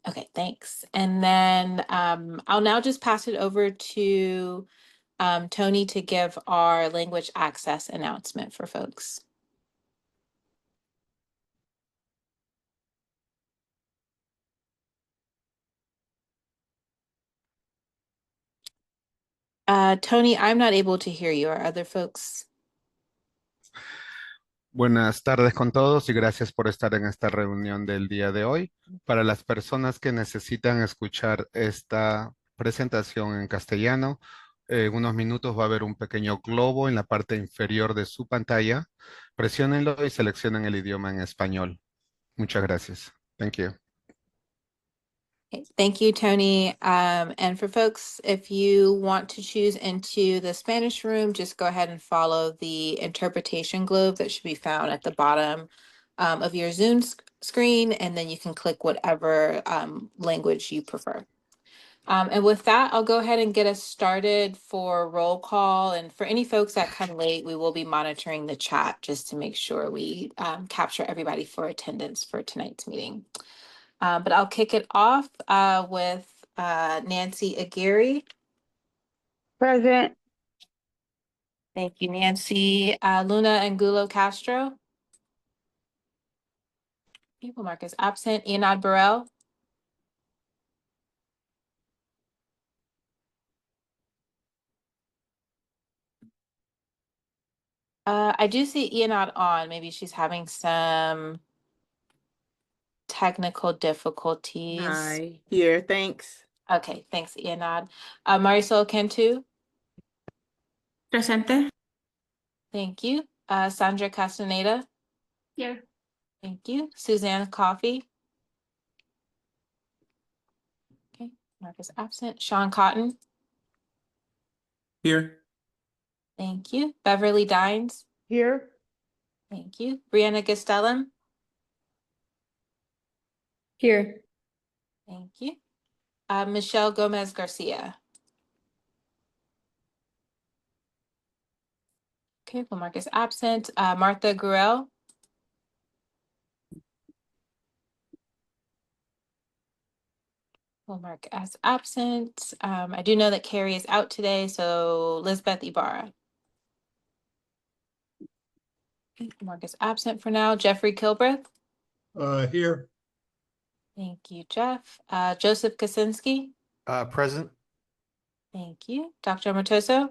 Okay, thanks. And then I'll now just pass it over to Tony to give our language access announcement for folks. Tony, I'm not able to hear you. Are other folks? Buenas tardes con todos y gracias por estar en esta reunión del día de hoy. Para las personas que necesitan escuchar esta presentación en castellano, en unos minutos va a haber un pequeño globo en la parte inferior de su pantalla. Presiónenlo y seleccionen el idioma en español. Muchas gracias. Thank you. Okay, thank you, Tony. And for folks, if you want to choose into the Spanish room, just go ahead and follow the interpretation globe that should be found at the bottom of your Zoom screen, and then you can click whatever language you prefer. And with that, I'll go ahead and get us started for roll call. And for any folks that come late, we will be monitoring the chat just to make sure we capture everybody for attendance for tonight's meeting. But I'll kick it off with Nancy Aguirre. Present. Thank you, Nancy. Luna Angulo Castro. People Marcus absent. Enad Burrell. I do see Enad on. Maybe she's having some technical difficulties. Hi, here, thanks. Okay, thanks, Enad. Marisol Cantu. Presente. Thank you. Sandra Castaneda. Here. Thank you. Suzanne Coffey. Okay, Marcus absent. Sean Cotton. Here. Thank you. Beverly Dines. Here. Thank you. Brianna Gastelum. Here. Thank you. Michelle Gomez Garcia. Okay, well, Mark is absent. Martha Gurel. Well, Mark is absent. I do know that Carrie is out today, so Lisbeth Ibarra. Okay, Mark is absent for now. Jeffrey Kilbreth. Here. Thank you, Jeff. Joseph Kaczynski. Present. Thank you. Dr. Matoso.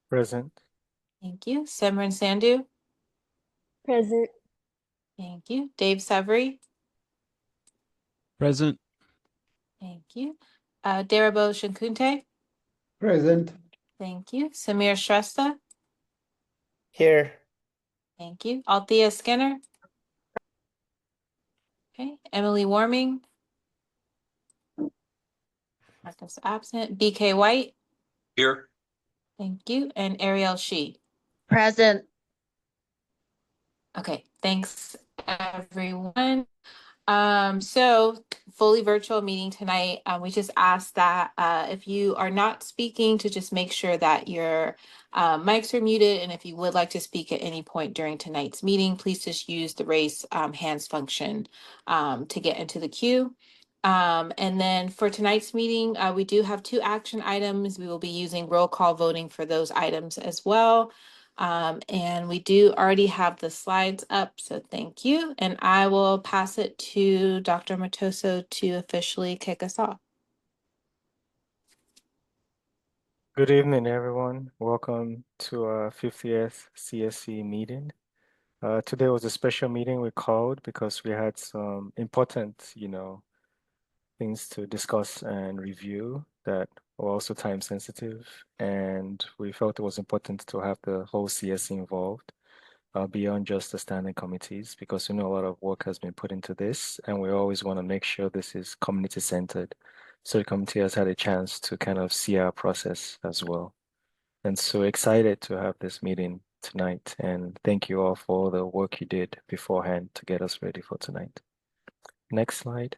Present. Thank you. Simran Sandhu. Present. Thank you. Dave Severy. Present. Thank you. Darabo Shankunte. Present. Thank you. Samir Shrestha. Here. Thank you. Althea Skinner. Okay. Emily Warming. Marcus absent. BK White. Here. Thank you. And Ariel Shi. Present. Okay. Thanks, everyone. So fully virtual meeting tonight. We just ask that if you are not speaking, to just make sure that your mics are muted. And if you would like to speak at any point during tonight's meeting, please just use the raise hands function to get into the queue. And then for tonight's meeting, we do have 2 action items. We will be using roll call voting for those items as well. And we do already have the slides up, so thank you. And I will pass it to Dr. Matoso to officially kick us off. Good evening, everyone. Welcome to our 50th CSC meeting. Today was a special meeting we called because we had some important, things to discuss and review that were also time sensitive. And we felt it was important to have the whole CSC involved. Beyond just the standing committees, because we know a lot of work has been put into this, and we always want to make sure this is community centered. So the committee has had a chance to kind of see our process as well. And so excited to have this meeting tonight. And thank you all for all the work you did beforehand to get us ready for tonight. Next slide.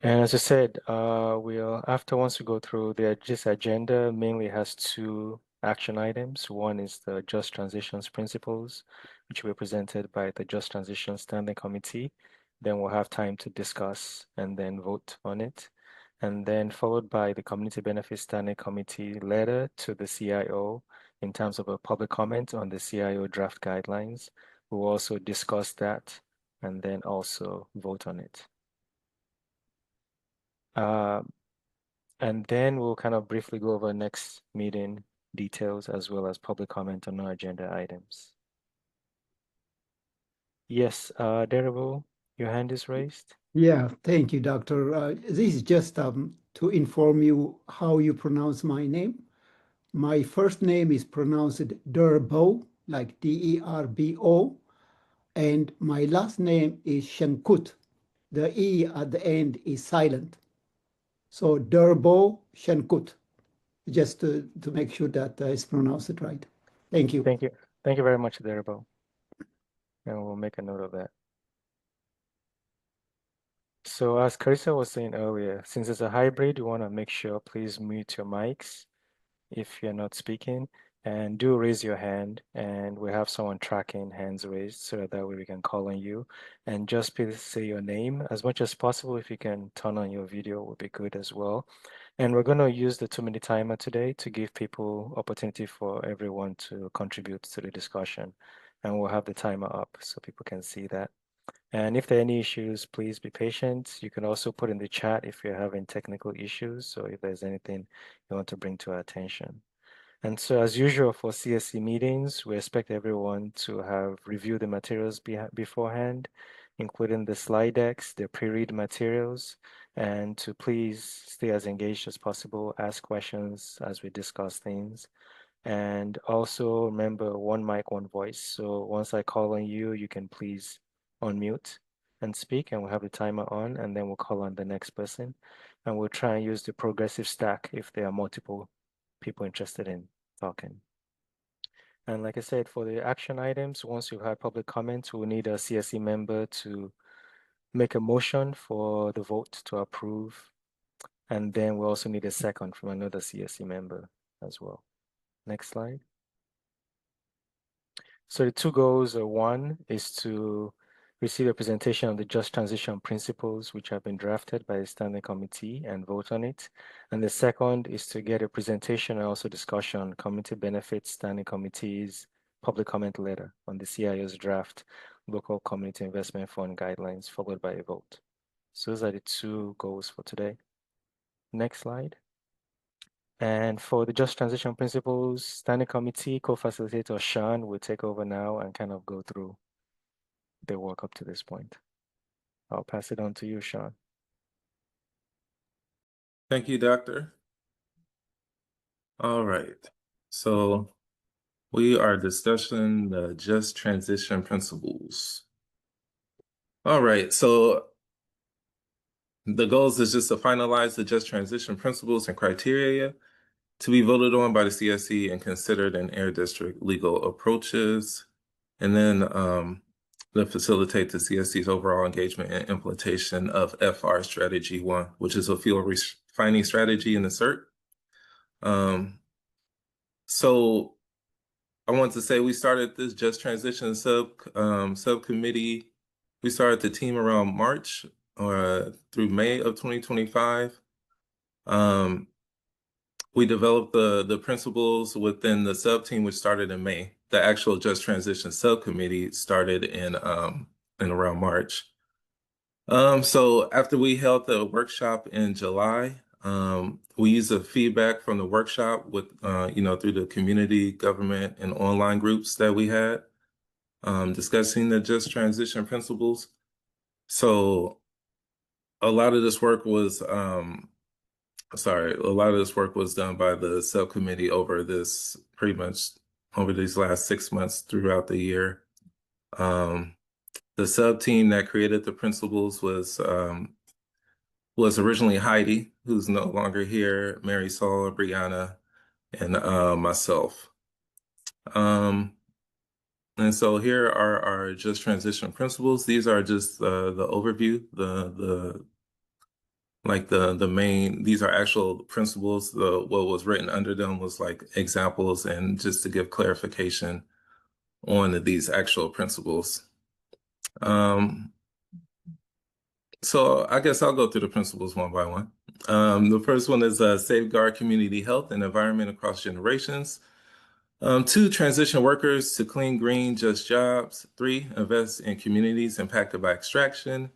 And as I said, once we go through this agenda mainly has 2 action items. One is the Just Transitions Principles, which will be presented by the Just Transition Standing Committee. Then we'll have time to discuss and then vote on it. And then followed by the Community Benefits Standing Committee letter to the CIO in terms of a public comment on the CIO draft guidelines. We'll also discuss that and then also vote on it. And then we'll kind of briefly go over next meeting details as well as public comment on our agenda items. Yes, Derable, your hand is raised. Yeah, thank you, Doctor. This is just to inform you how you pronounce my name. My first name is pronounced Derbo, like Derbo, and my last name is Shankut. The E at the end is silent. So Derbo Shankut, just to make sure that it's pronounced right. Thank you. Thank you. Thank you very much, Derable. And we'll make a note of that. So as Carissa was saying earlier, since it's a hybrid, you want to make sure please mute your mics if you're not speaking, and do raise your hand, and we have someone tracking hands raised so that way we can call on you. And just please say your name as much as possible. If you can turn on your video would be good as well. And we're going to use the 2-minute timer today to give people opportunity for everyone to contribute to the discussion. And we'll have the timer up so people can see that. And if there are any issues, please be patient. You can also put in the chat if you're having technical issues or if there's anything you want to bring to our attention. And so as usual for CSC meetings, we expect everyone to have reviewed the materials beforehand, including the slide decks, the pre-read materials, and to please stay as engaged as possible, ask questions as we discuss things. And also remember, one mic, one voice. So once I call on you, you can please unmute and speak, and we'll have the timer on, and then we'll call on the next person. And we'll try and use the progressive stack if there are multiple people interested in talking. And like I said, for the action items, once you've had public comments, we'll need a CSC member to make a motion for the vote to approve. And then we'll also need a second from another CSC member as well. Next slide. So the two goals are, one is to receive a presentation on the just transition principles, which have been drafted by the standing committee, and vote on it. And the second is to get a presentation and also discussion on community benefits standing committee's public comment letter on the CIO's draft local community investment fund guidelines, followed by a vote. So those are the two goals for today. Next slide. And for the Just Transition Principles Standing Committee, co-facilitator Sean will take over now and kind of go through the work up to this point. I'll pass it on to you, Sean. Thank you, Doctor. All right. So we are discussing the Just Transition Principles. All right. So the goals is just to finalize the Just Transition Principles and criteria to be voted on by the CSC and considered in Air District legal approaches, and then to facilitate the CSC's overall engagement and implementation of FR Strategy 1, which is a fuel refining strategy in the CERT. So I want to say we started this Just Transition subcommittee. We started the team around March through May of 2025. We developed the principles within the sub-team, which started in May. The actual Just Transition subcommittee started in around March. So after we held the workshop in July, we used the feedback from the workshop with, through the community, government, and online groups that we had, discussing the Just Transition principles. So a lot of this work was, done by the subcommittee over pretty much over these last 6 months throughout the year. The sub-team that created the principles was originally Heidi, who's no longer here, Mary Saul, Brianna, and myself. And so here are our Just Transition principles. These are just the overview, the main, these are actual principles. What was written under them was like examples and just to give clarification on these actual principles. So I guess I'll go through the principles one by one. The first one is safeguard community health and environment across generations. 2, transition workers to clean, green, just jobs. 3, invest in communities impacted by extraction.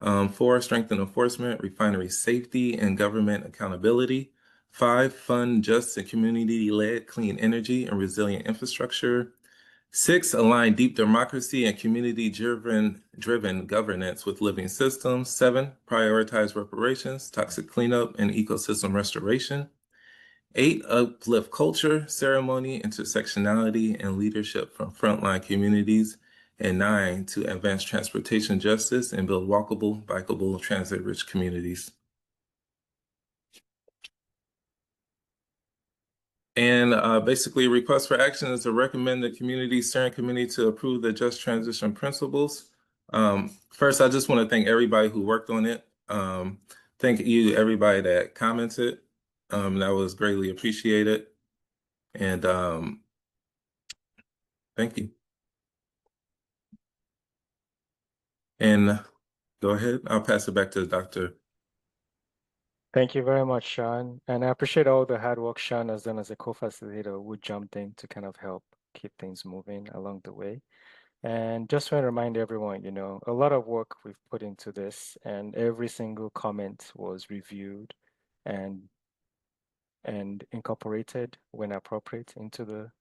4, strengthen enforcement, refinery safety, and government accountability. 5, fund just and community-led clean energy and resilient infrastructure. 6, align deep democracy and community-driven governance with living systems. 7, prioritize reparations, toxic cleanup, and ecosystem restoration. 8, uplift culture, ceremony, intersectionality, and leadership from frontline communities. And 9, to advance transportation justice and build walkable, bikeable, transit-rich communities. And basically, request for action is to recommend the Community Steering Committee to approve the Just Transition Principles. First, I just want to thank everybody who worked on it. Thank you, everybody that commented. That was greatly appreciated. And thank you. And go ahead. I'll pass it back to the doctor. Thank you very much, Sean. And I appreciate all the hard work Sean has done as a co-facilitator who jumped in to kind of help keep things moving along the way. And just want to remind everyone, a lot of work we've put into this, and every single comment was reviewed and incorporated when appropriate into the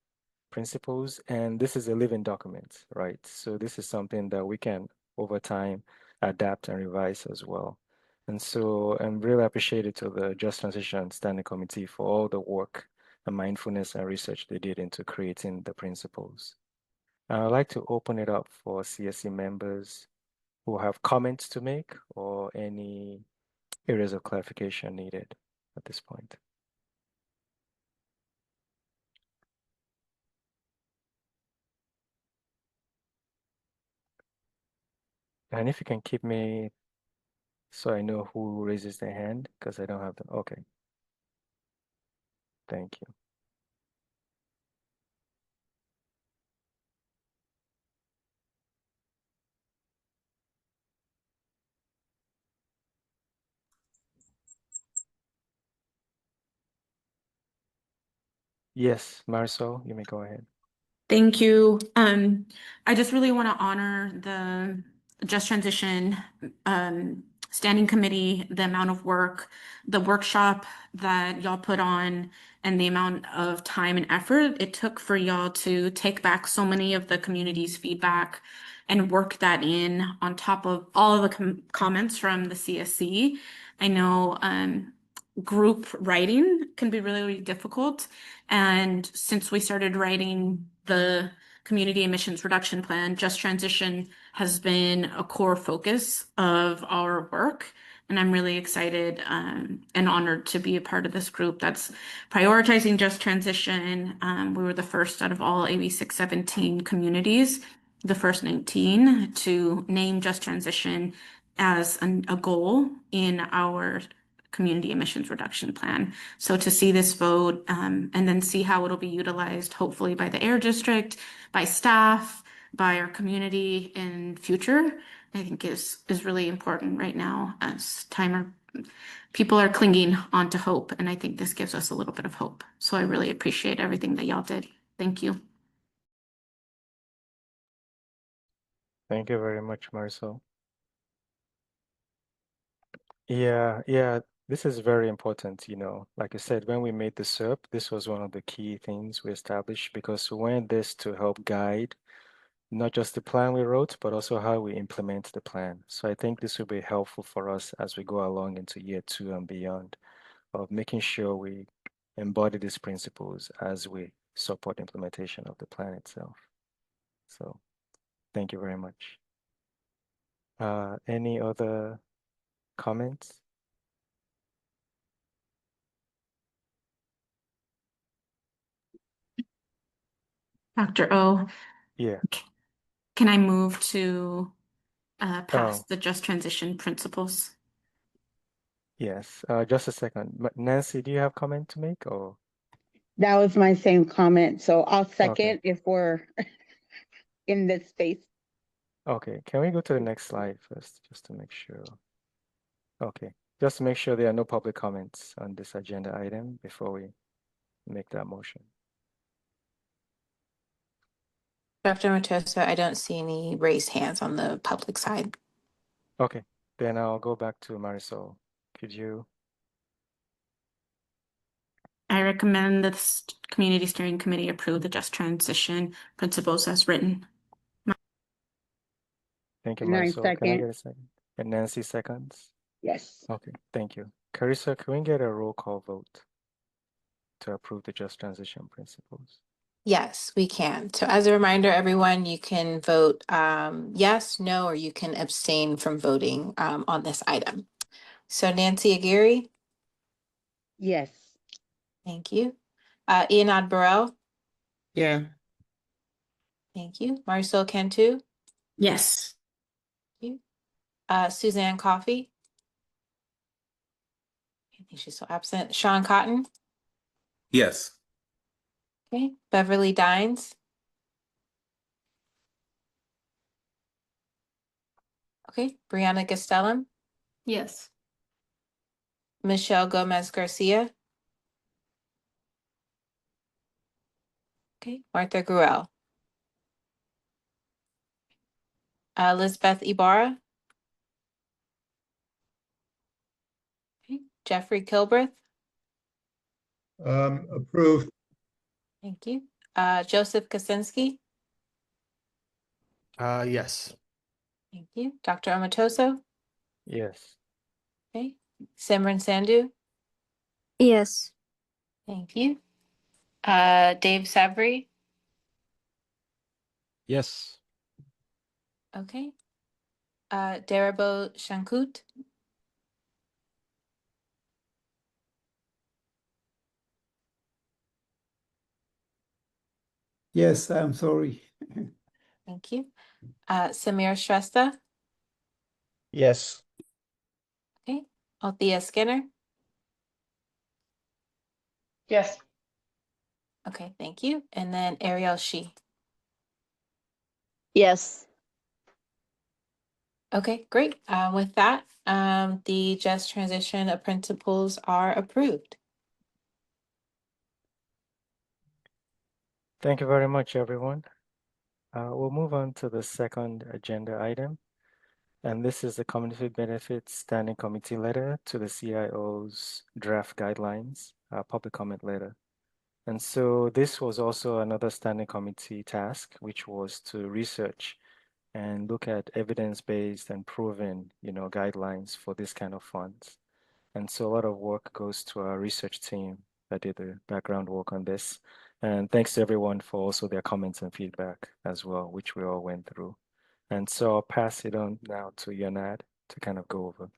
principles. And this is a living document, right? So this is something that we can, over time, adapt and revise as well. And so I'm really appreciative to the Just Transition Standing Committee for all the work and mindfulness and research they did into creating the principles. I'd like to open it up for CSE members who have comments to make or any areas of clarification needed at this point. And if you can keep me so I know who raises their hand, because I don't have them. Okay. Thank you. Yes, Marisol, you may go ahead. Thank you. I just really want to honor the Just Transition Standing Committee, the amount of work, the workshop that y'all put on, and the amount of time and effort it took for y'all to take back so many of the community's feedback and work that in on top of all of the comments from the CSC. I know group writing can be really, really difficult. And since we started writing the community emissions reduction plan, Just Transition has been a core focus of our work. And I'm really excited and honored to be a part of this group that's prioritizing Just Transition. We were the first out of all AB 617 communities, the first 19 to name Just Transition as a goal in our community emissions reduction plan. So to see this vote and then see how it'll be utilized, hopefully by the Air District, by staff, by our community in future, I think is really important right now as people are clinging onto hope. And I think this gives us a little bit of hope. So I really appreciate everything that y'all did. Thank you. Thank you very much, Marisol. Yeah, this is very important, Like I said, when we made the SERP, this was one of the key things we established because we wanted this to help guide not just the plan we wrote, but also how we implement the plan. So I think this will be helpful for us as we go along into year 2 and beyond of making sure we embody these principles as we support implementation of the plan itself. So thank you very much. Any other comments? Dr. O, Yeah. can I move to pass Oh, the Just Transition principles? yes. Just a second. Nancy, do you have comment to make or? That was my same comment, so I'll Okay. second if we're in this space. Okay. Can we go to the next slide first, just to make sure? Okay, just to make sure there are no public comments on this agenda item before we make that motion. Dr. Matoso, I don't see any raised hands on the public side. Okay, then I'll go back to Marisol. Could you? I recommend that the Community Steering Committee approve the just transition principles as written. Thank you, And I Marisol. Can I second. get a second? And Nancy seconds. Yes. Okay, thank you. Carissa, can we get a roll call vote to approve the just transition principles? Yes, we can. So as a reminder, everyone, you can vote yes, no, or you can abstain from voting on this item. So Nancy Aguirre, Yes. thank you. Ianad Burrell, Yeah. thank you. Marisol Cantu, Yes. thank you. Suzanne Coffey, I think she's still absent. Sean Cotton, Yes. okay. Beverly Dines, okay. Brianna Gastelum, Yes. Michelle Gomez Garcia, okay. Martha Gruel, Elizabeth Ibarra, okay. Jeffrey Kilbreth, Approved. thank you. Joseph Kaczynski, Yes. thank you. Dr. Omatoso, Yes. okay. Simran Sandhu, Yes. thank you. Dave Savry, Yes. okay. Darabo Shankut, Yes, I'm sorry. thank you. Samir Shrestha, Yes. okay. Althea Skinner, Yes. okay, thank you. And then Ariel Shi. Yes. Okay, great. With that, the just transition of principles are approved. Thank you very much, everyone. We'll move on to the second agenda item. And this is the Community Benefits Standing Committee letter to the CIO's draft guidelines, public comment letter. And so this was also another standing committee task, which was to research and look at evidence-based and proven, guidelines for this kind of funds. And so a lot of work goes to our research team that did the background work on this. And thanks to everyone for also their comments and feedback as well, which we all went through. And so I'll pass it on now to Yanad to kind of go over.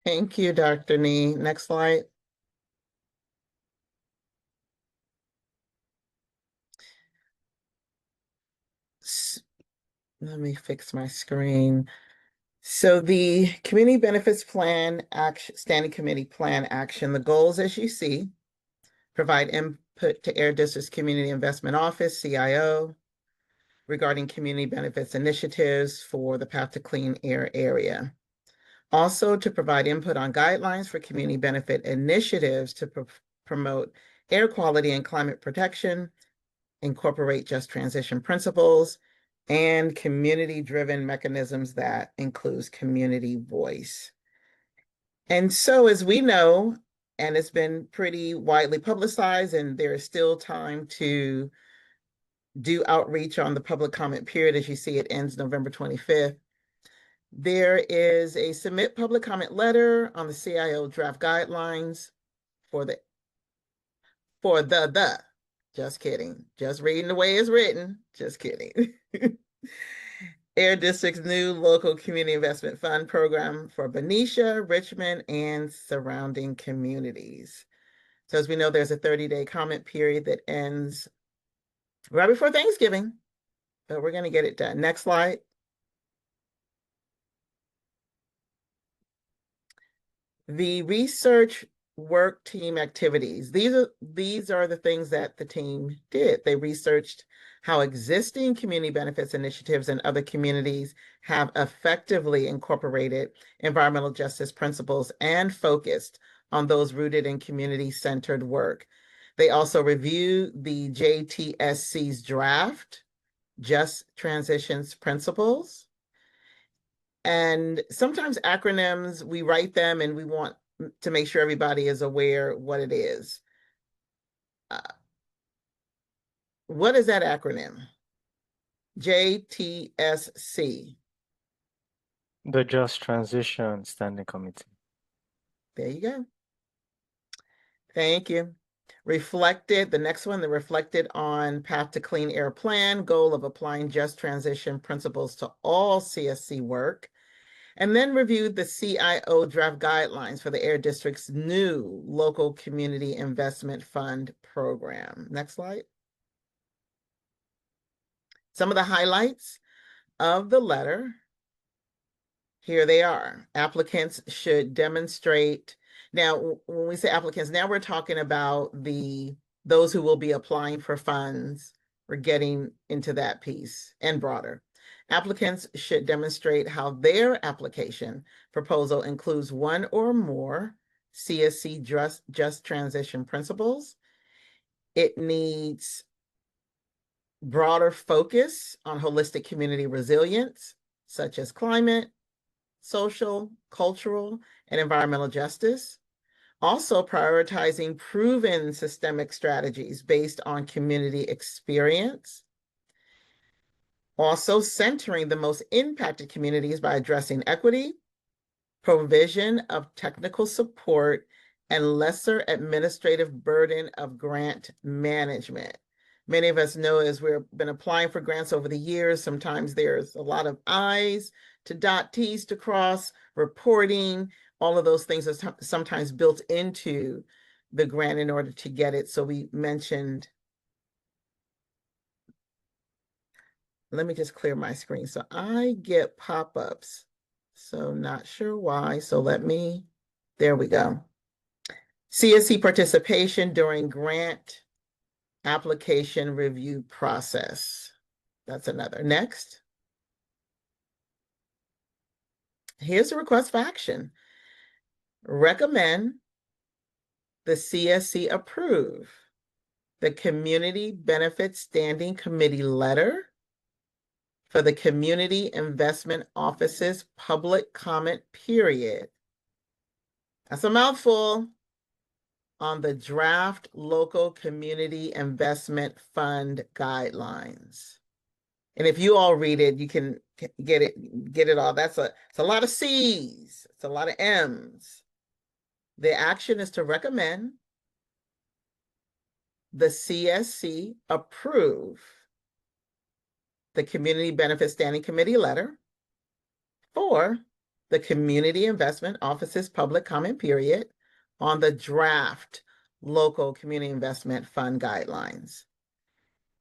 Thank you, Dr. Nee. Next slide. Let me fix my screen. So the Community Benefits Plan Action, Standing Committee Plan Action, the goals, as you see, provide input to Air District's Community Investment Office, CIO, regarding community benefits initiatives for the Path to Clean Air area. Also, to provide input on guidelines for community benefit initiatives to promote air quality and climate protection, incorporate just transition principles, and community-driven mechanisms that includes community voice. And so, as we know, and it's been pretty widely publicized, and there is still time to do outreach on the public comment period. As you see, it ends November 25th. There is a submit public comment letter on the CIO draft guidelines for the, just kidding, just reading the way it's written, just kidding. Air District's new local community investment fund program for Benicia, Richmond, and surrounding communities. So as we know, there's a 30-day comment period that ends right before Thanksgiving, but we're going to get it done. Next slide. The research work team activities. These are the things that the team did. They researched how existing community benefits initiatives in other communities have effectively incorporated environmental justice principles and focused on those rooted in community-centered work. They also review the JTSC's draft, Just Transitions Principles. And sometimes acronyms, we write them and we want to make sure everybody is aware what it is. What is that acronym? JTSC. The Just Transition Standing Committee. There you go. Thank you. Reflected, the next one, the reflected on Path to Clean Air Plan, goal of applying just transition principles to all CSC work, and then reviewed the CIO draft guidelines for the Air District's new local community investment fund program. Next slide. Some of the highlights of the letter. Here they are. Applicants should demonstrate. Now, when we say applicants, now we're talking about those who will be applying for funds. We're getting into that piece and broader. Applicants should demonstrate how their application proposal includes one or more CSC just transition principles. It needs broader focus on holistic community resilience, such as climate, social, cultural, and environmental justice. Also prioritizing proven systemic strategies based on community experience. Also centering the most impacted communities by addressing equity, provision of technical support, and lesser administrative burden of grant management. Many of us know as we've been applying for grants over the years, sometimes there's a lot of I's to dot, T's to cross, reporting, all of those things are sometimes built into the grant in order to get it. So we mentioned, let me just clear my screen. So I get pop-ups, so not sure why. So there we go. CSC participation during grant application review process. That's another. Next. Here's a request for action. Recommend the CSC approve the Community Benefit Standing Committee letter for the Community Investment Office's public comment period. That's a mouthful. On the draft local community investment fund guidelines. And if you all read it, you can get it all. It's a lot of C's, it's a lot of M's. The action is to recommend the CSC approve the Community Benefit Standing Committee letter for the Community Investment Office's public comment period on the draft local community investment fund guidelines.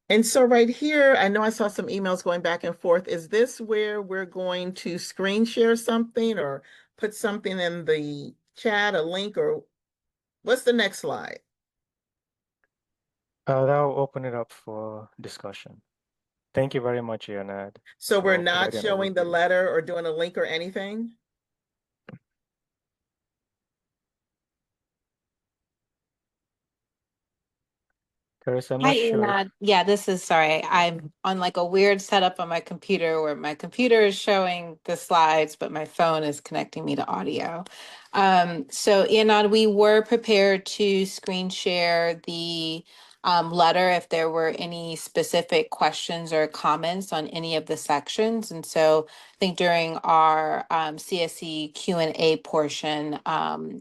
And so right here, I know I saw some emails going back and forth. Is this where we're going to screen share something or put something in the chat, a link, or what's the next slide? That'll open it up for discussion. Thank you very much, Leonard. So we're I'll not provide an showing the overview. letter or doing a link or anything? Carissa, I'm Hi, not sure. Anna. Yeah, sorry. I'm on like a weird setup on my computer where my computer is showing the slides, but my phone is connecting me to audio. So Anna, we were prepared to screen share the letter if there were any specific questions or comments on any of the sections. And so I think during our CSE Q&A portion,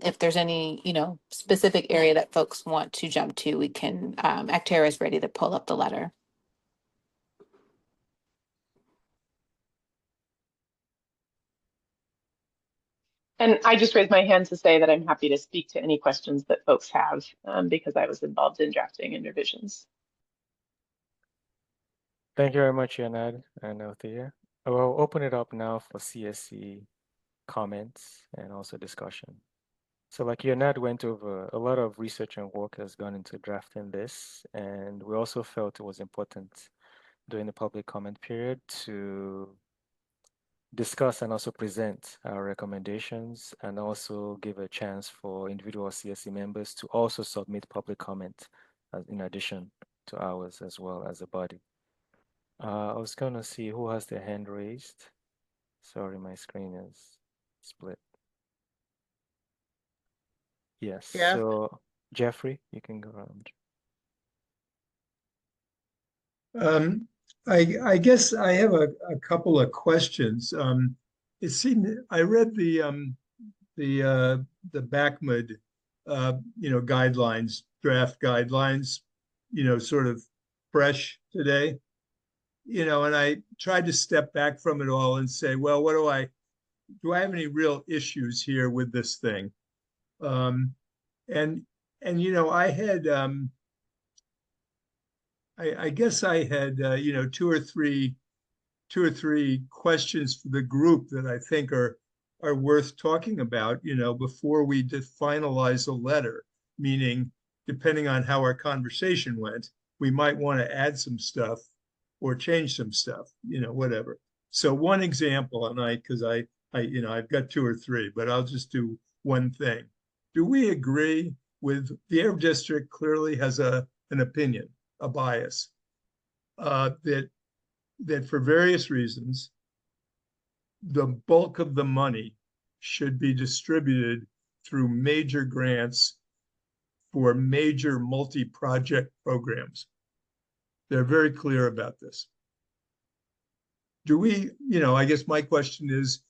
if there's any, specific area that folks want to jump to, we can, Actera is ready to pull up the letter. And I just raised my hand to say that I'm happy to speak to any questions that folks have because I was involved in drafting and revisions. Thank you very much, Leonard and Althea. I will open it up now for CSC comments and also discussion. So like Leonard went over, a lot of research and work has gone into drafting this, and we also felt it was important during the public comment period to discuss and also present our recommendations, and also give a chance for individual CSC members to also submit public comment in addition to ours as well as a body. I was going to see who has their hand raised. Sorry, my screen is split. Yes, Jeff? so Jeffrey, you can go around. I guess I have a couple of questions. It seemed I read the BACMD guidelines, draft guidelines, sort of fresh today, and I tried to step back from it all and say, well, what do I have any real issues here with this thing? And I had I guess I had two or three questions for the group that I think are worth talking about, before we finalize a letter. Meaning, depending on how our conversation went, we might want to add some stuff or change some stuff, whatever. So one example, and because I've got two or three, but I'll just do one thing. Do we agree with the Air District clearly has an opinion, a bias, that for various reasons, the bulk of the money should be distributed through major grants for major multi-project programs? They're very clear about this. Do we, I guess my question is,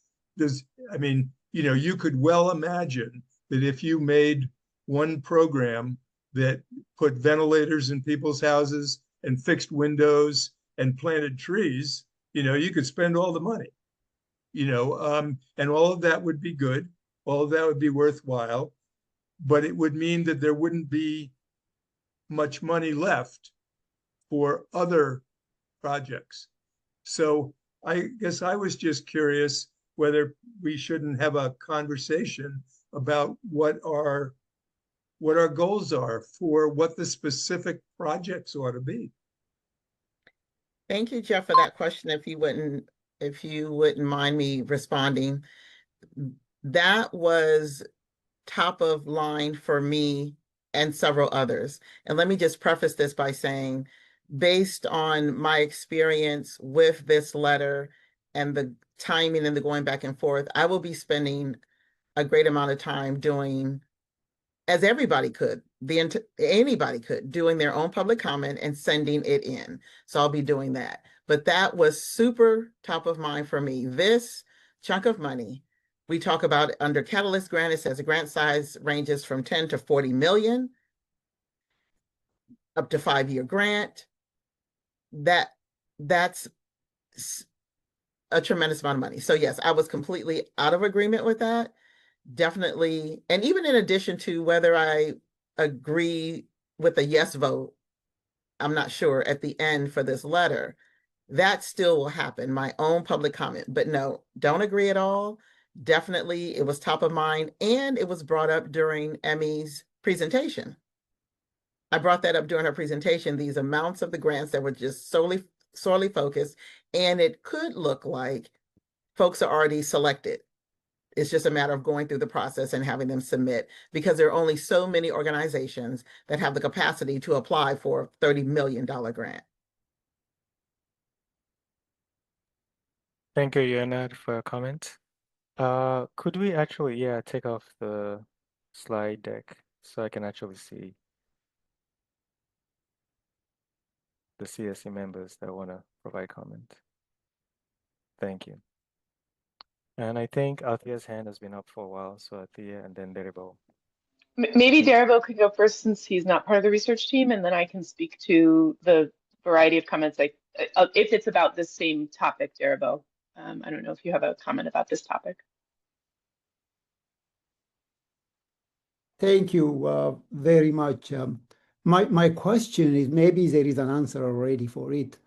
you could well imagine that if you made one program that put ventilators in people's houses and fixed windows and planted trees, you could spend all the money, and all of that would be good. All of that would be worthwhile, but it would mean that there wouldn't be much money left for other projects. So I guess I was just curious whether we shouldn't have a conversation about what our goals are for what the specific projects ought to be. Thank you, Jeff, for that question. If you wouldn't mind me responding, that was top of line for me and several others. And let me just preface this by saying, based on my experience with this letter and the timing and the going back and forth, I will be spending a great amount of time doing, as everybody could, anybody could, doing their own public comment and sending it in. So I'll be doing that. But that was super top of mind for me. This chunk of money, we talk about under Catalyst grant, it says the grant size ranges from 10 to 40 million, up to 5-year grant. That's a tremendous amount of money. So yes, I was completely out of agreement with that. Definitely. And even in addition to whether I agree with a yes vote, I'm not sure at the end for this letter, that still will happen, my own public comment. But no, don't agree at all. Definitely, it was top of mind, and it was brought up during Emmy's presentation. I brought that up during her presentation, these amounts of the grants that were just solely focused, and it could look like folks are already selected. It's just a matter of going through the process and having them submit, because there are only so many organizations that have the capacity to apply for a $30 million grant. Thank you, Yonad, for your comment. Could we actually, take off the slide deck so I can actually see the CSC members that want to provide comment? Thank you. And I think Althea's hand has been up for a while, so Althea and then Deribo. Maybe Deribo could go first since he's not part of the research team, and then I can speak to the variety of comments. If it's about this same topic, Deribo. I don't know if you have a comment about this topic. Thank you very much. My question is, maybe there is an answer already for it.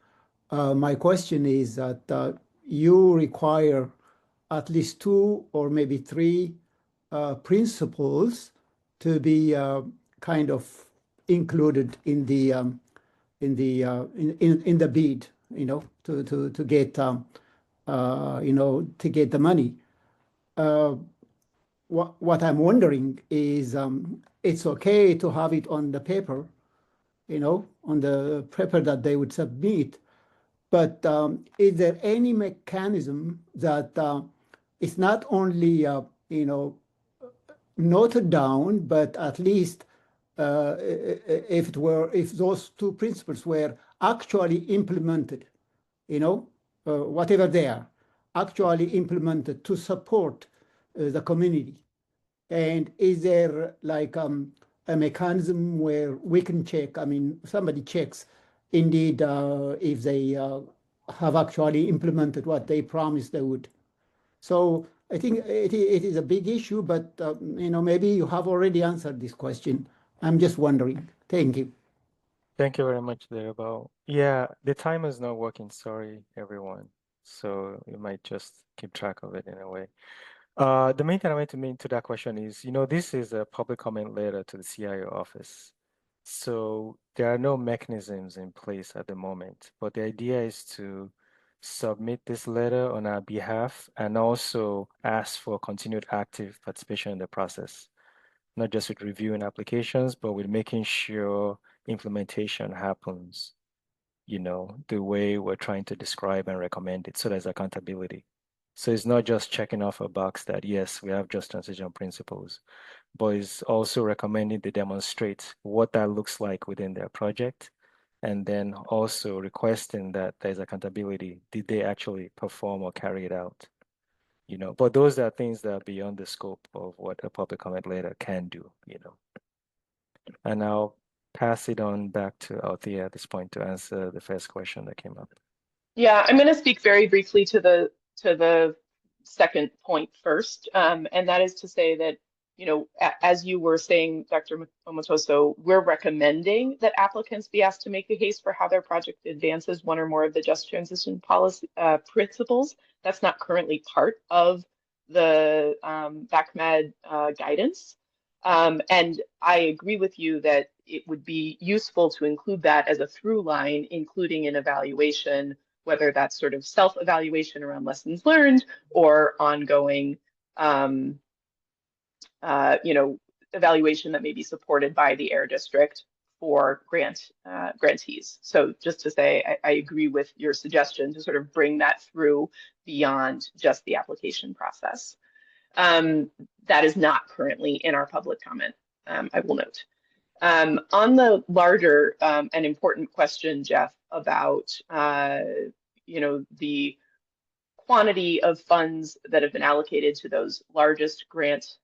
My question is that you require at least 2 or maybe 3 principles to be kind of included in the bid. to get, to get the money. What I'm wondering is, it's okay to have it on the paper, on the paper that they would submit, but is there any mechanism that it's not only, noted down, but at least if those two principles were actually implemented, whatever they are, actually implemented to support the community? And is there like a mechanism where we can check, I mean, somebody checks indeed if they have actually implemented what they promised they would? So I think it is a big issue, but maybe you have already answered this question. I'm just wondering. Thank you. Thank you very much, Darabelle. Yeah, the timer is not working. Sorry, everyone. So you might just keep track of it in a way. The main thing I want to mean to that question is, this is a public comment letter to the CIO office. So there are no mechanisms in place at the moment, but the idea is to submit this letter on our behalf and also ask for continued active participation in the process, not just with reviewing applications, but with making sure implementation happens, the way we're trying to describe and recommend it. So there's accountability. So it's not just checking off a box that, yes, we have just transition principles, but it's also recommending they demonstrate what that looks like within their project, and then also requesting that there's accountability. Did they actually perform or carry it out? But those are things that are beyond the scope of what a public comment letter can do, And I'll pass it on back to Althea at this point to answer the first question that came up. Yeah, I'm going to speak very briefly to the second point first, and that is to say that, as you were saying, Dr. Omotoso, we're recommending that applicants be asked to make a case for how their project advances one or more of the just transition policy principles. That's not currently part of the BACMed guidance. And I agree with you that it would be useful to include that as a through line, including an evaluation, whether that's sort of self-evaluation around lessons learned or ongoing, evaluation that may be supported by the AIR district for grantees. So just to say, I agree with your suggestion to sort of bring that through beyond just the application process. That is not currently in our public comment, I will note. On the larger and important question, Jeff, about the quantity of funds that have been allocated to those largest grant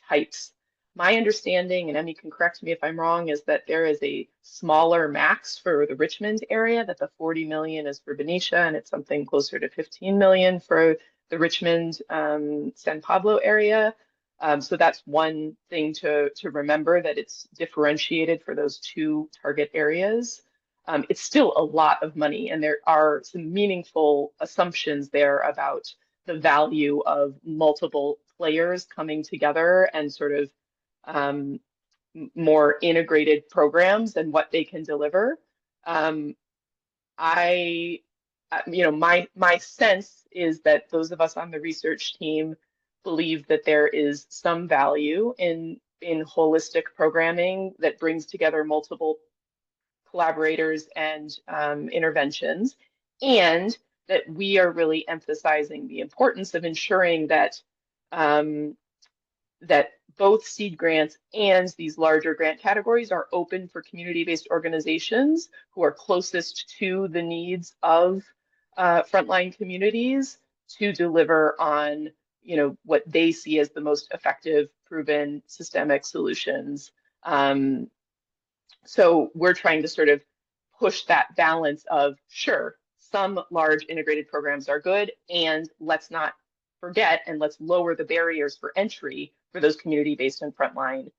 types, my understanding, and Emmy can correct me if I'm wrong, is that there is a smaller max for the Richmond area, that the 40 million is for Benicia, and it's something closer to 15 million for the Richmond, San Pablo area. So that's one thing to remember, that it's differentiated for those two target areas. It's still a lot of money, and there are some meaningful assumptions there about the value of multiple players coming together and sort of more integrated programs and what they can deliver. My sense is that those of us on the research team believe that there is some value in holistic programming that brings together multiple collaborators and interventions, and that we are really emphasizing the importance of ensuring that that both seed grants and these larger grant categories are open for community-based organizations who are closest to the needs of frontline communities to deliver on, what they see as the most effective, proven systemic solutions. So we're trying to sort of push that balance of, sure, some large integrated programs are good, and let's not forget, and let's lower the barriers for entry for those community-based and frontline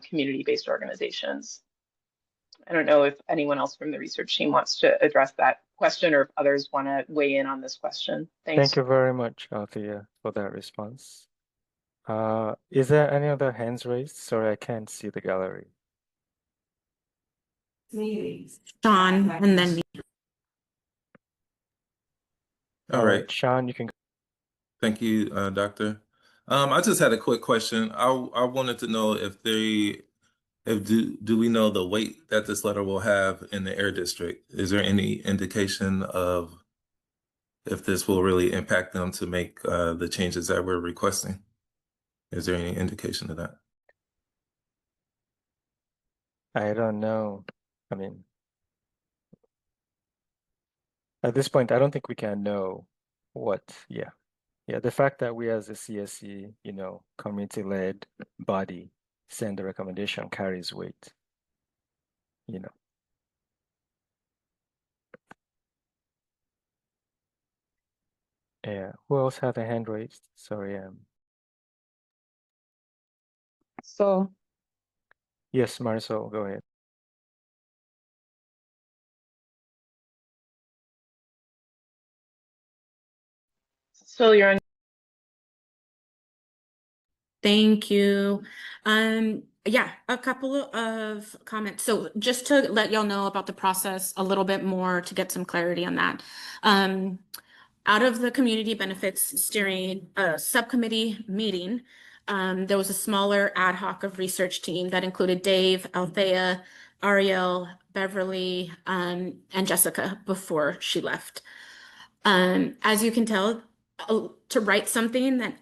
community-based organizations. I don't know if anyone else from the research team wants to address that question, or if others want to weigh in on this question. Thanks. Thank you very much, Althea, for that response. Is there any other hands raised? Sorry, I can't see the gallery. Sean, and then me. All right. Sean, you can. Thank you, Doctor. I just had a quick question. I wanted to know if do we know the weight that this letter will have in the Air District? Is there any indication of if this will really impact them to make the changes that we're requesting? Is there any indication of that? I don't know. I mean, at this point, I don't think we can know what, yeah. Yeah, the fact that we as a CSC, community-led body send the recommendation carries weight, Yeah, who else had a hand raised? Sorry, So, yes, Marisol, go ahead. So you're on. Thank you. Yeah, a couple of comments. So just to let y'all know about the process a little bit more to get some clarity on that. Out of the community benefits steering subcommittee meeting, there was a smaller ad hoc of research team that included Dave, Althea, Ariel, Beverly, and Jessica before she left. As you can tell, to write something that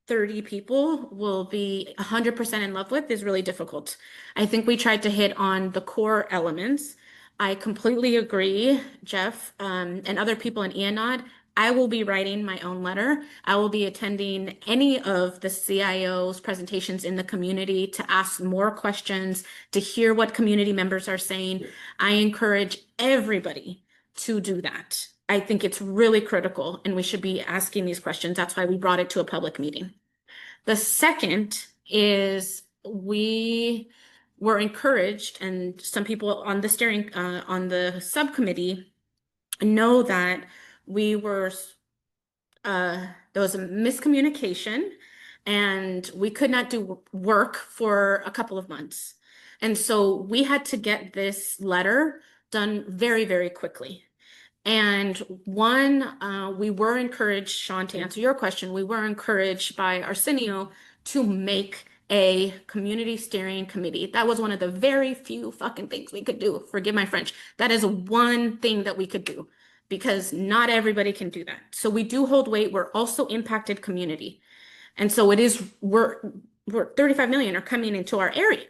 30 people will be 100% in love with is really difficult. I think we tried to hit on the core elements. I completely agree, Jeff, and other people in ENOD. I will be writing my own letter. I will be attending any of the CIO's presentations in the community to ask more questions, to hear what community members are saying. I encourage everybody to do that. I think it's really critical and we should be asking these questions. That's why we brought it to a public meeting. The second is we were encouraged, and some people on the on the subcommittee know that we were, there was a miscommunication and we could not do work for a couple of months. And so we had to get this letter done very, very quickly. And we were encouraged, Sean, to answer your question, we were encouraged by Arsenio to make a community steering committee. That was one of the very few fucking things we could do. Forgive my French. That is one thing that we could do because not everybody can do that. So we do hold weight. We're also impacted community. And so we're 35 million are coming into our area.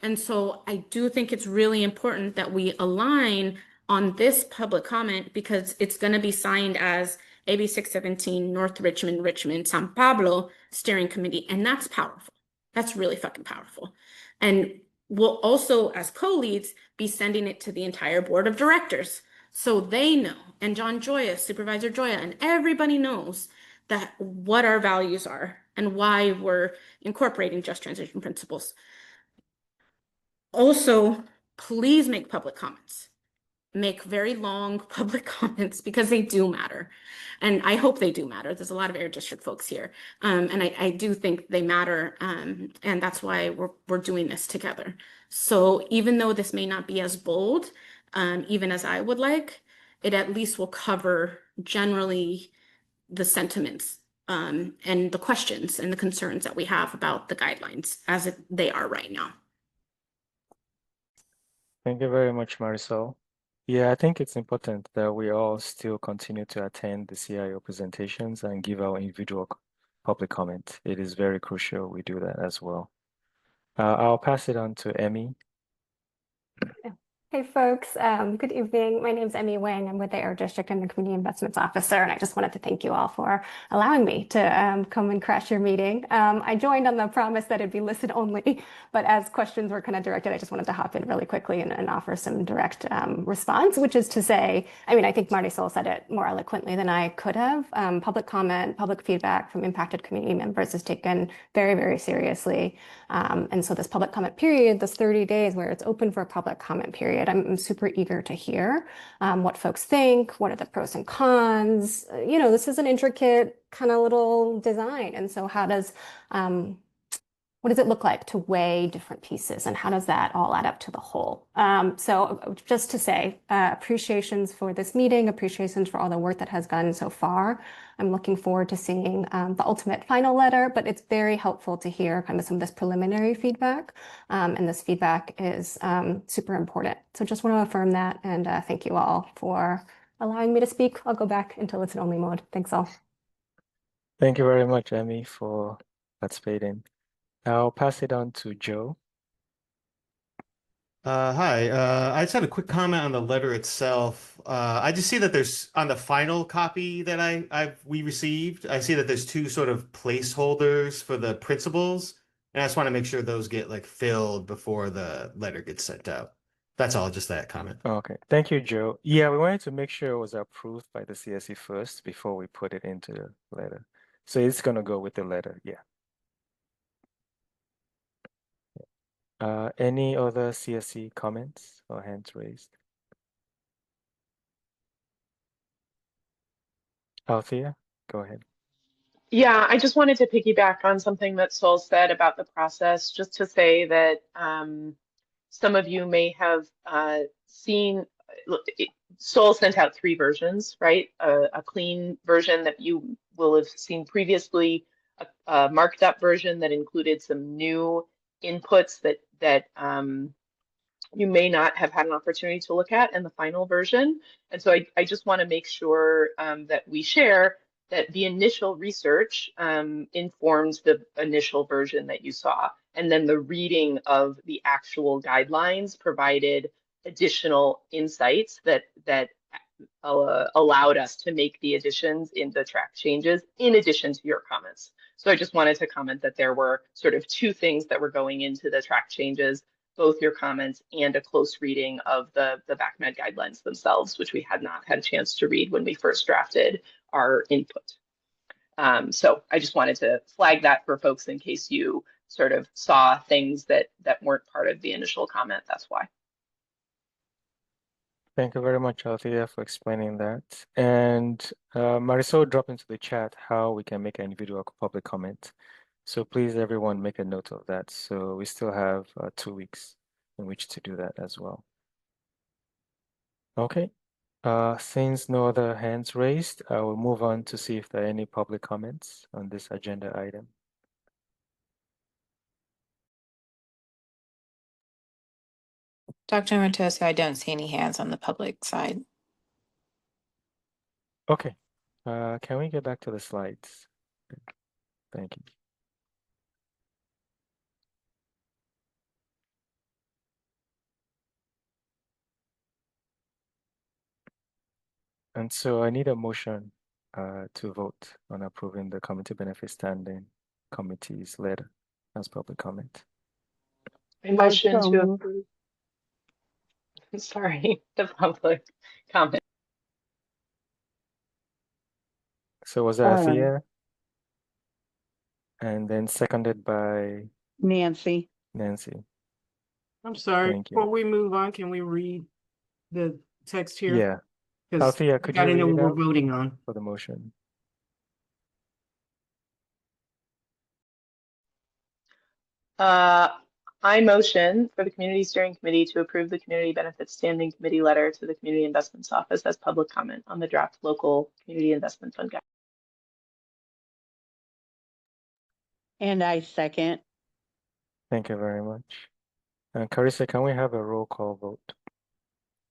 And so I do think it's really important that we align on this public comment because it's going to be signed as AB 617 North Richmond, Richmond, San Pablo Steering Committee. And that's powerful. That's really fucking powerful. And we'll also, as co-leads, be sending it to the entire board of directors so they know, and John Joya, Supervisor Joya, and everybody knows that what our values are and why we're incorporating just transition principles. Also, please make public comments. Make very long public comments because they do matter. And I hope they do matter. There's a lot of Air District folks here. And I do think they matter. And that's why we're doing this together. So even though this may not be as bold, even as I would like, it at least will cover generally the sentiments and the questions and the concerns that we have about the guidelines as they are right now. Thank you very much, Marisol. Yeah, I think it's important that we all still continue to attend the CIO presentations and give our individual public comment. It is very crucial we do that as well. I'll pass it on to Emmy. Hey folks, good evening. My name is Emmy Wang. I'm with the Air District and the Community Investments Officer, and I just wanted to thank you all for allowing me to come and crash your meeting. I joined on the promise that it'd be listen only, but as questions were kind of directed, I just wanted to hop in really quickly and offer some direct response, which is to say, I mean, I think Marisol said it more eloquently than I could have. Public comment, public feedback from impacted community members is taken very, very seriously. And so this public comment period, this 30 days where it's open for a public comment period, I'm super eager to hear what folks think, what are the pros and cons. This is an intricate kind of little design. And so how does what does it look like to weigh different pieces and how does that all add up to the whole? So just to say, appreciations for this meeting, appreciations for all the work that has gone so far. I'm looking forward to seeing the ultimate final letter, but it's very helpful to hear kind of some of this preliminary feedback. And this feedback is super important. So just want to affirm that and thank you all for allowing me to speak. I'll go back into listen-only mode. Thanks all. Thank you very much, Emmy, for participating. I'll pass it on to Joe. Hi, I just had a quick comment on the letter itself. I just see that there's on the final copy that we received, I see that there's two sort of placeholders for the principals, and I just want to make sure those get like filled before the letter gets sent out. That's all, just that comment. Okay, thank you, Joe. Yeah, we wanted to make sure it was approved by the CSE first before we put it into the letter. So it's gonna go with the letter, yeah. Any other CSE comments or hands raised? Althea, go ahead. Yeah, I just wanted to piggyback on something that Sol said about the process, just to say that some of you may have seen, Sol sent out 3 versions, right? A clean version that you will have seen previously, a marked up version that included some new inputs that you may not have had an opportunity to look at, and the final version. And so I just want to make sure that we share that the initial research informs the initial version that you saw. And then the reading of the actual guidelines provided additional insights that allowed us to make the additions in the track changes in addition to your comments. So I just wanted to comment that there were sort of 2 things that were going into the track changes, both your comments and a close reading of the BACMed guidelines themselves, which we had not had a chance to read when we first drafted our input. So I just wanted to flag that for folks in case you sort of saw things that weren't part of the initial comment. That's why. Thank you very much, Althea, for explaining that. And Marisol dropped into the chat how we can make an individual public comment. So please, everyone, make a note of that. So we still have 2 weeks in which to do that as well. Okay. Since no other hands raised, I will move on to see if there are any public comments on this agenda item. Dr. Matoso, I don't see any hands on the public side. Okay. Can we get back to the slides? Thank you. And so I need a motion to vote on approving the Community Benefit Standing Committee's letter as public comment. I motion to approve. Sorry, the public comment. So was that Althea? And then seconded by Nancy. Nancy. I'm sorry, Thank you. before we move on, can we read the text here? Yeah. 'Cause Althea, we could you gotta know read what it we're out voting on. for the motion? I motion for the Community Steering Committee to approve the Community Benefits Standing Committee letter to the Community Investments Office as public comment on the draft local community investment fund guide. And I second. Thank you very much. And Carissa, can we have a roll call vote?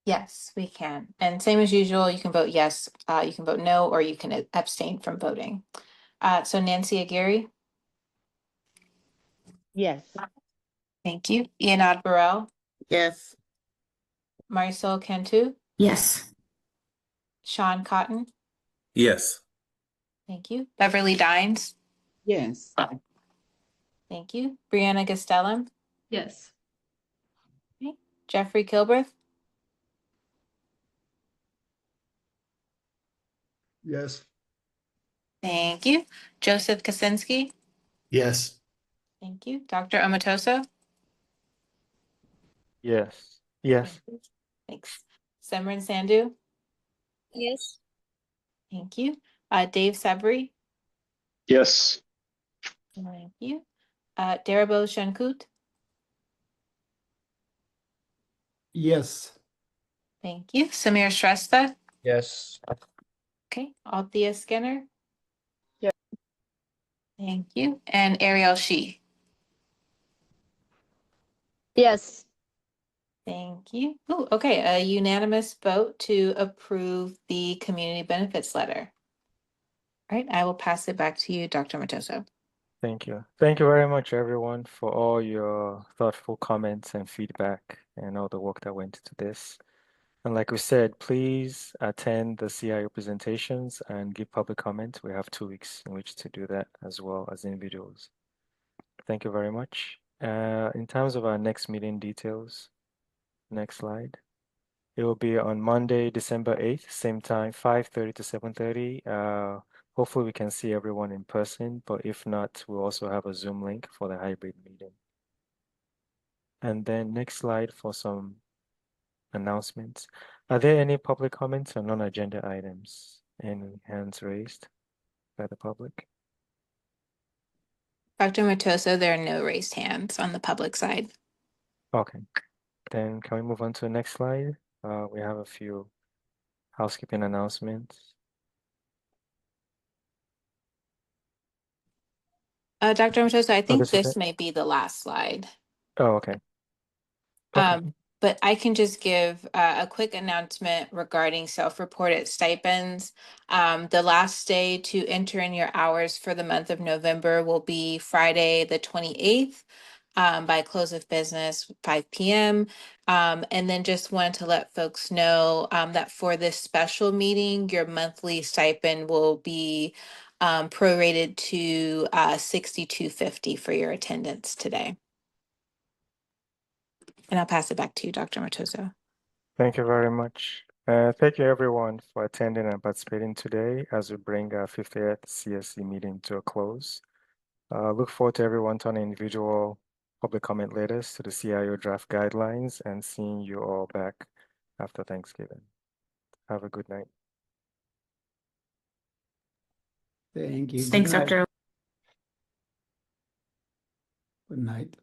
Yes, we can. And same as usual, you can vote yes, you can vote no, or you can abstain from voting. So Nancy Aguirre. Yes. Thank you. Ianad Burrell. Yes. Marisol Cantu. Yes. Sean Cotton. Yes. Thank you. Beverly Dines. Yes. Thank you. Brianna Gastelum. Yes. Okay. Jeffrey Kilbreth. Yes. Thank you. Joseph Kaczynski. Yes. Thank you. Dr. Omatoso. Yes. Yes. Thanks. Simran Sandhu. Yes. Thank you. Dave Severy. Yes. Thank you. Darabo Shankut. Yes. Thank you. Samir Shrestha. Yes. Okay. Althea Skinner. Yep. Thank you. And Ariel Shi. Yes. Thank you. Oh, okay. A unanimous vote to approve the community benefits letter. All right. I will pass it back to you, Dr. Matoso. Thank you. Thank you very much, everyone, for all your thoughtful comments and feedback and all the work that went into this. And like we said, please attend the CIO presentations and give public comment. We have 2 weeks in which to do that as well as individuals. Thank you very much. In terms of our next meeting details, next slide. It will be on Monday, December 8th, same time, 5:30 to 7:30. Hopefully we can see everyone in person, but if not, we'll also have a Zoom link for the hybrid meeting. And then next slide for some announcements. Are there any public comments on non-agenda items? Any hands raised by the public? Dr. Matoso, there are no raised hands on the public side. Okay, then can we move on to the next slide? We have a few housekeeping announcements. Dr. Matoso, I think this is this it? may be the last slide. Oh, okay. Okay. But I can just give a quick announcement regarding self-reported stipends. The last day to enter in your hours for the month of November will be Friday, the 28th, by close of business, 5 p.m. And then just wanted to let folks know that for this special meeting, your monthly stipend will be prorated to $62.50 for your attendance today. And I'll pass it back to you, Dr. Matoso. Thank you very much. Thank you everyone for attending and participating today as we bring our 50th CSC meeting to a close. Look forward to everyone turning individual public comment letters to the CIO draft guidelines and seeing you all back after Thanksgiving. Have a good night. Thank you. Thanks, Good night. Dr. Good night.